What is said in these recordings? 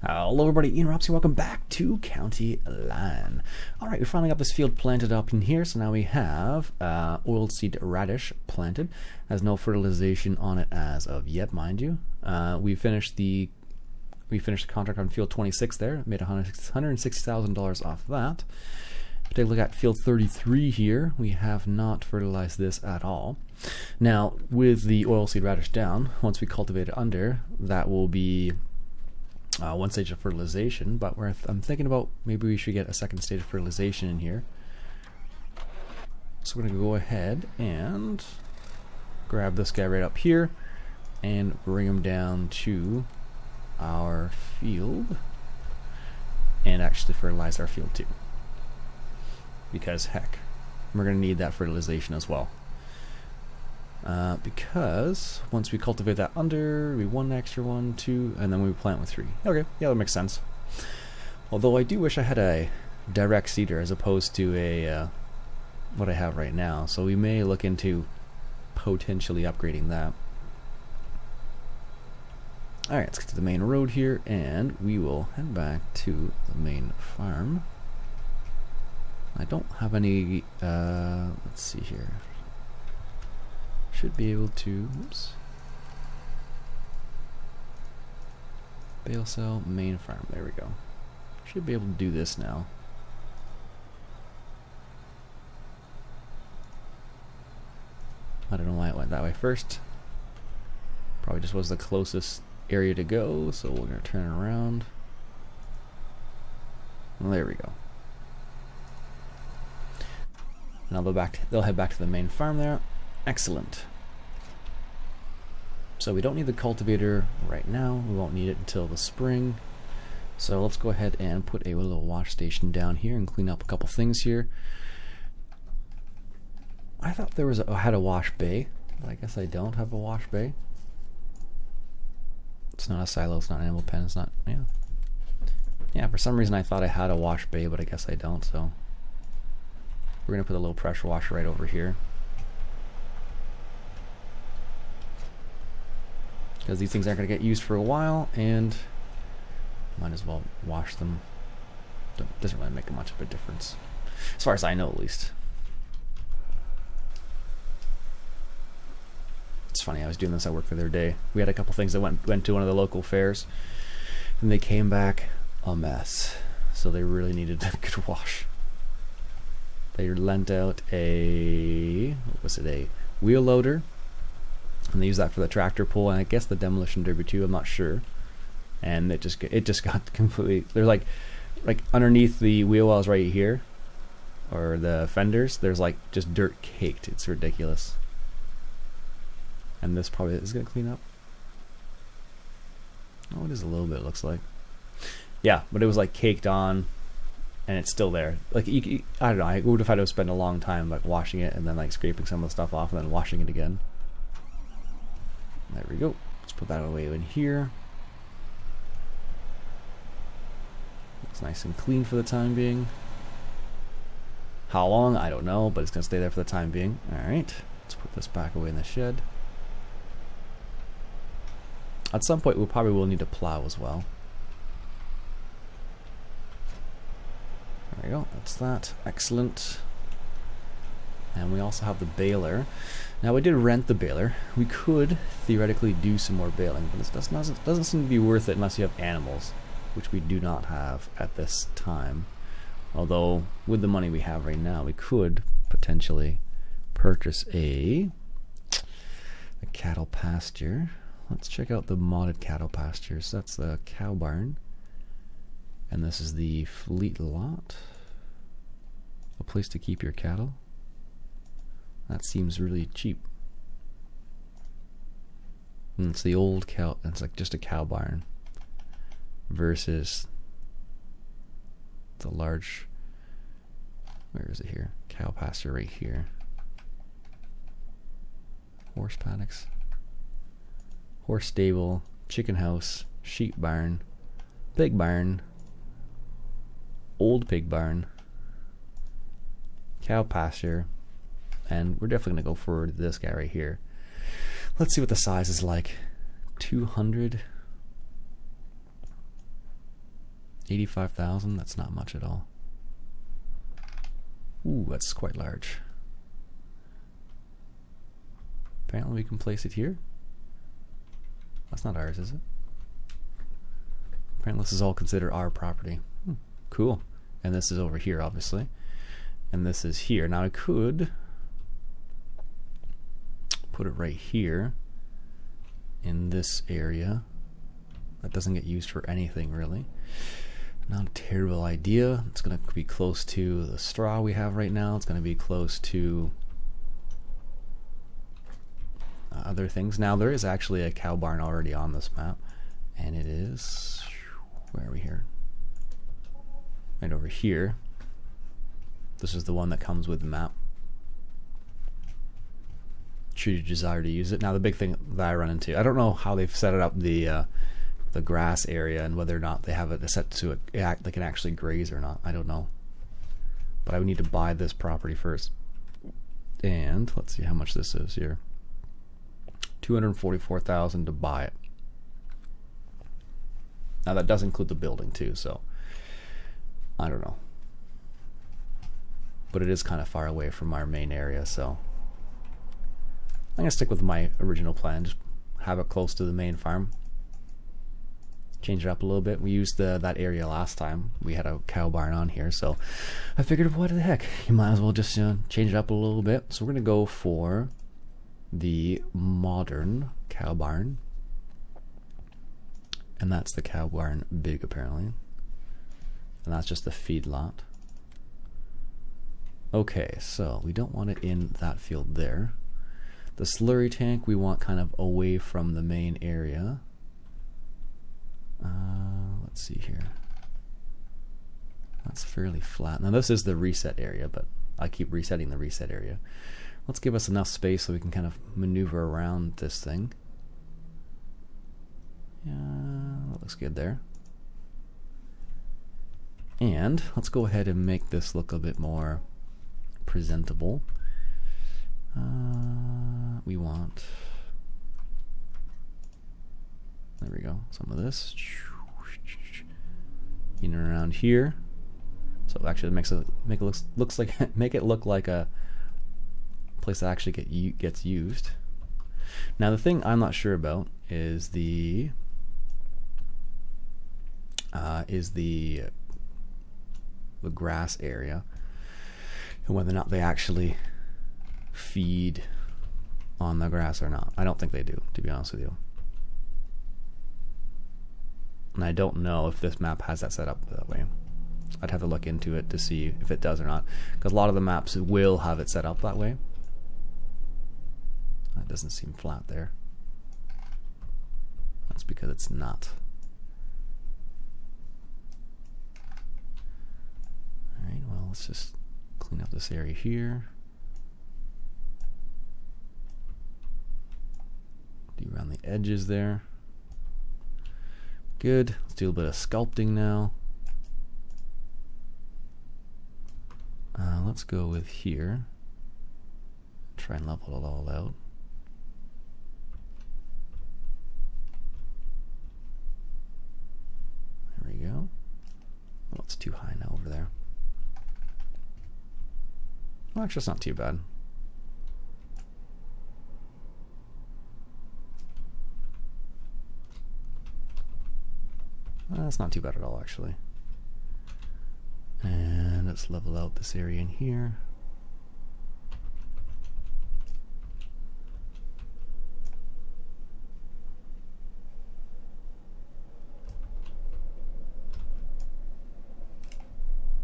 Hello everybody, Iain Robson, welcome back to County Line. Alright, we finally got this field planted up in here, so now we have oilseed radish planted. Has no fertilization on it as of yet, mind you. We finished the contract on field 26 there, made $160,000 off that. Take a look at field 33 here. We have not fertilized this at all. Now, with the oilseed radish down, once we cultivate it under, that will be one stage of fertilization, but I'm thinking about maybe we should get a second stage of fertilization in here. So we're going to go ahead and grab this guy right up here and bring him down to our field and actually fertilize our field too. Because heck, we're going to need that fertilization as well. Because once we cultivate that under, we 1 extra 1, 2, and then we plant with 3. Okay, yeah, that makes sense. Although I do wish I had a direct seeder as opposed to a what I have right now, so we may look into potentially upgrading that. Alright, let's get to the main road here, and we will head back to the main farm. I don't have any, let's see here. Should be able to, oops. Bale cell, main farm, there we go. Should be able to do this now. I don't know why it went that way first. Probably just was the closest area to go, so we're going to turn around. And there we go. Now they'll head back to the main farm there. Excellent. So we don't need the cultivator right now. We won't need it until the spring. So let's go ahead and put a little wash station down here and clean up a couple things here. I thought there was I had a wash bay, but I guess I don't have a wash bay. It's not a silo, it's not an animal pen, it's not, yeah. Yeah, for some reason I thought I had a wash bay, but I guess I don't, so. We're gonna put a little pressure washer right over here. Because these things aren't going to get used for a while, and might as well wash them. Doesn't really make much of a difference, as far as I know, at least. It's funny, I was doing this at work the other day. We had a couple things that went to one of the local fairs, and they came back a mess. So they really needed a good wash. They lent out a, what was it, a wheel loader. And they use that for the tractor pull, and I guess the demolition derby too. I'm not sure. And it just got completely. There's like underneath the wheel wells right here, or the fenders. There's like just dirt caked. It's ridiculous. And this probably is gonna clean up. Oh, it is a little bit. It looks like. Yeah, but it was like caked on, and it's still there. Like I don't know. I would have had to spend a long time like washing it and then like scraping some of the stuff off and then washing it again. There we go. Let's put that away in here. Looks nice and clean for the time being. How long? I don't know, but it's going to stay there for the time being. Alright. Let's put this back away in the shed. At some point, we probably will need a plow as well. There we go. That's that. Excellent. And we also have the baler. Now we did rent the baler. We could theoretically do some more baling, but it doesn't seem to be worth it unless you have animals, which we do not have at this time. Although with the money we have right now, we could potentially purchase a cattle pasture. Let's check out the modded cattle pastures. That's the cow barn, and this is the fleet lot. A place to keep your cattle. That seems really cheap. And it's the old cow, it's like just a cow barn versus the large, where is it here? Cow pasture right here. Horse paddocks. Horse stable, chicken house, sheep barn, pig barn, old pig barn, cow pasture. And we're definitely going to go forward to this guy right here. Let's see what the size is like. 200 85,000, that's not much at all. Ooh, that's quite large. Apparently we can place it here. That's not ours, is it? Apparently this is all considered our property. Cool. And this is over here, obviously. And this is here. Now I could put it right here in this area. That doesn't get used for anything, really. Not a terrible idea. It's going to be close to the straw we have right now. It's going to be close to other things. Now there is actually a cow barn already on this map, and it is, where are we here? Right over here. This is the one that comes with the map. Should you desire to use it. Now the big thing that I run into, I don't know how they've set it up, the grass area, and whether or not they have it set to they can actually graze or not. I don't know. But I would need to buy this property first. And let's see how much this is here. 244,000 to buy it. Now that does include the building too, so I don't know. But it is kind of far away from our main area, so I'm gonna stick with my original plan. Just have it close to the main farm. Change it up a little bit. We used that area last time. We had a cow barn on here, so I figured, what the heck, you might as well just change it up a little bit. So we're gonna go for the modern cow barn, and that's the cow barn big apparently, and that's just the feed lot. Okay, so we don't want it in that field there. The slurry tank we want kind of away from the main area. Let's see here. That's fairly flat. Now this is the reset area, but I keep resetting the reset area. Let's give us enough space so we can kind of maneuver around this thing. Yeah, that looks good there. And let's go ahead and make this look a bit more presentable. We want, there we go, some of this in and around here. So it actually makes it looks like make it look like a place that actually gets used. Now the thing I'm not sure about is the grass area, and whether or not they actually feed on the grass or not. I don't think they do, to be honest with you. And I don't know if this map has that set up that way. I'd have to look into it to see if it does or not, because a lot of the maps will have it set up that way. That doesn't seem flat there. That's because it's not. Alright, well, let's just clean up this area here. Do around the edges there. Good. Let's do a bit of sculpting now. Let's go with here. Try and level it all out. There we go. Well, it's too high now over there. Well, actually, it's not too bad. That's not too bad at all, actually. And let's level out this area in here.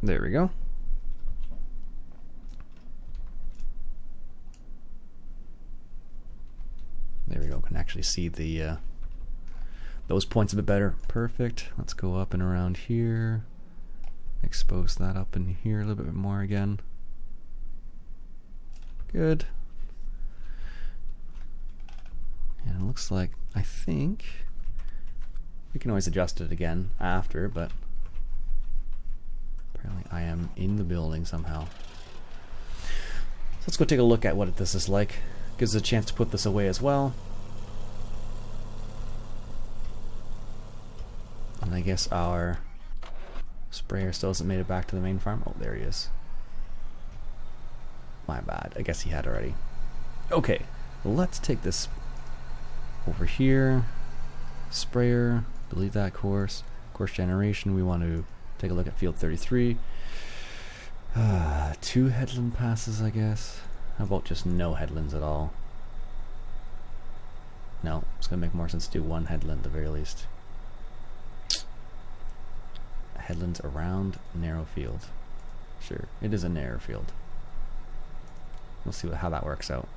There we go. There we go. Can actually see the those points a bit better. Perfect. Let's go up and around here. Expose that up in here a little bit more again. Good. And it looks like, I think we can always adjust it again after, but apparently I am in the building somehow. So let's go take a look at what this is like. Gives us a chance to put this away as well. And I guess our Sprayer still hasn't made it back to the main farm. Oh, there he is. My bad. I guess he had already. Okay, let's take this over here. Sprayer, delete that course. Course generation, we want to take a look at field 33. 2 headland passes, I guess. How about just no headlands at all? No, it's going to make more sense to do 1 headland at the very least. Headlands around narrow field. Sure, it is a narrow field. We'll see how that works out.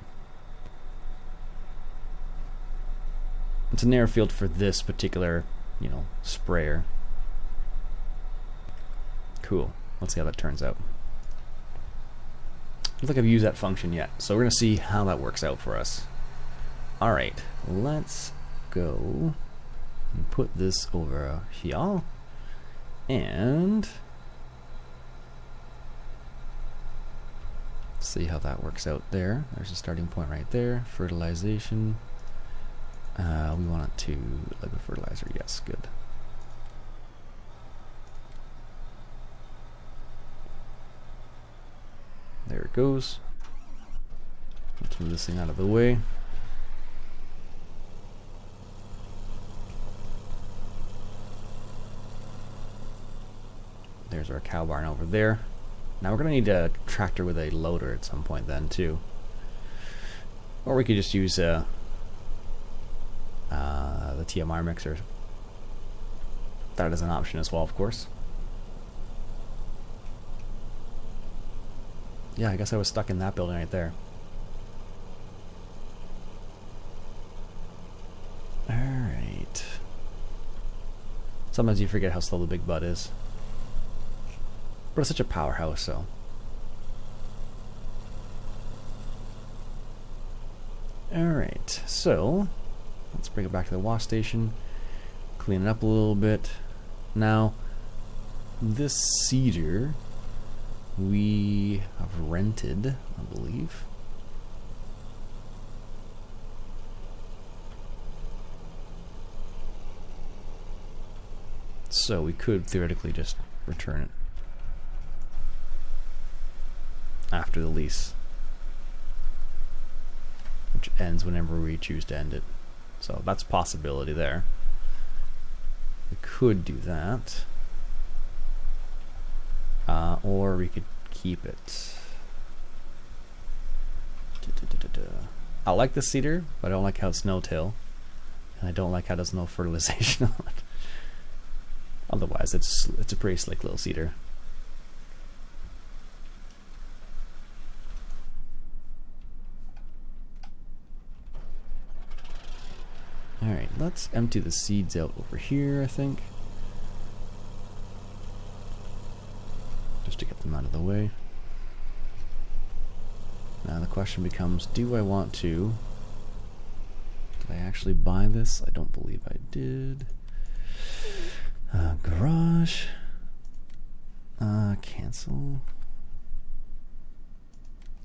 It's a narrow field for this particular, you know, sprayer. Cool. Let's see how that turns out. I don't think I've used that function yet, so we're going to see how that works out for us. Alright, let's go and put this over here. And see how that works out there. There's a starting point right there. Fertilization. We want it to liquid fertilizer. Yes, good. There it goes. Let's move this thing out of the way. There's our cow barn over there. Now we're going to need a tractor with a loader at some point then too. Or we could just use the TMR mixer. That is an option as well, of course. Yeah, I guess I was stuck in that building right there. Alright. Sometimes you forget how slow the big bud is. But it's such a powerhouse, so. Alright, so let's bring it back to the wash station, clean it up a little bit. Now, this seeder we have rented, I believe. So we could theoretically just return it after the lease, which ends whenever we choose to end it. So that's a possibility there. We could do that. Or we could keep it. I like the cedar, but I don't like how it's no-till. And I don't like how there's no fertilization on it. Otherwise, it's a pretty slick little cedar. Alright, let's empty the seeds out over here, I think. Just to get them out of the way. Now the question becomes, do I want to... Did I actually buy this? I don't believe I did. Garage. Cancel.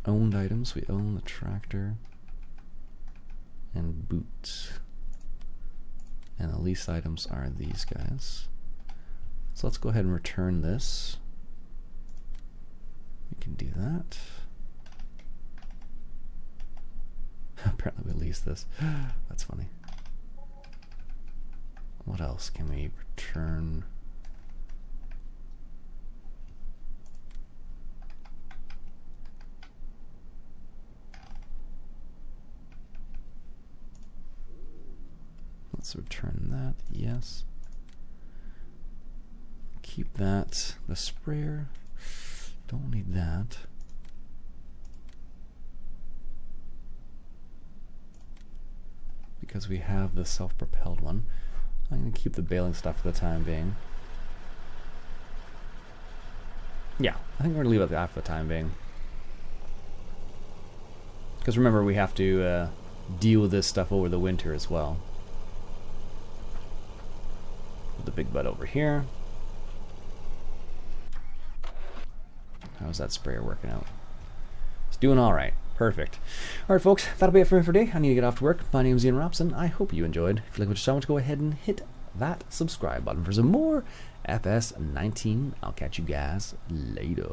Owned items. We own the tractor. And boots. And the lease items are these guys. So let's go ahead and return this. We can do that. Apparently we lease this. That's funny. What else can we return? Let's return that, yes. Keep that. The sprayer, don't need that. Because we have the self-propelled one. I'm going to keep the baling stuff for the time being. Yeah, I think we're going to leave it that for the time being. Because remember, we have to deal with this stuff over the winter as well. Put the big bud over here. How's that sprayer working out? It's doing alright. Perfect. Alright folks, that'll be it for me for today. I need to get off to work. My name is Iain Robson. I hope you enjoyed. If you like what you saw, go ahead and hit that subscribe button for some more FS19. I'll catch you guys later.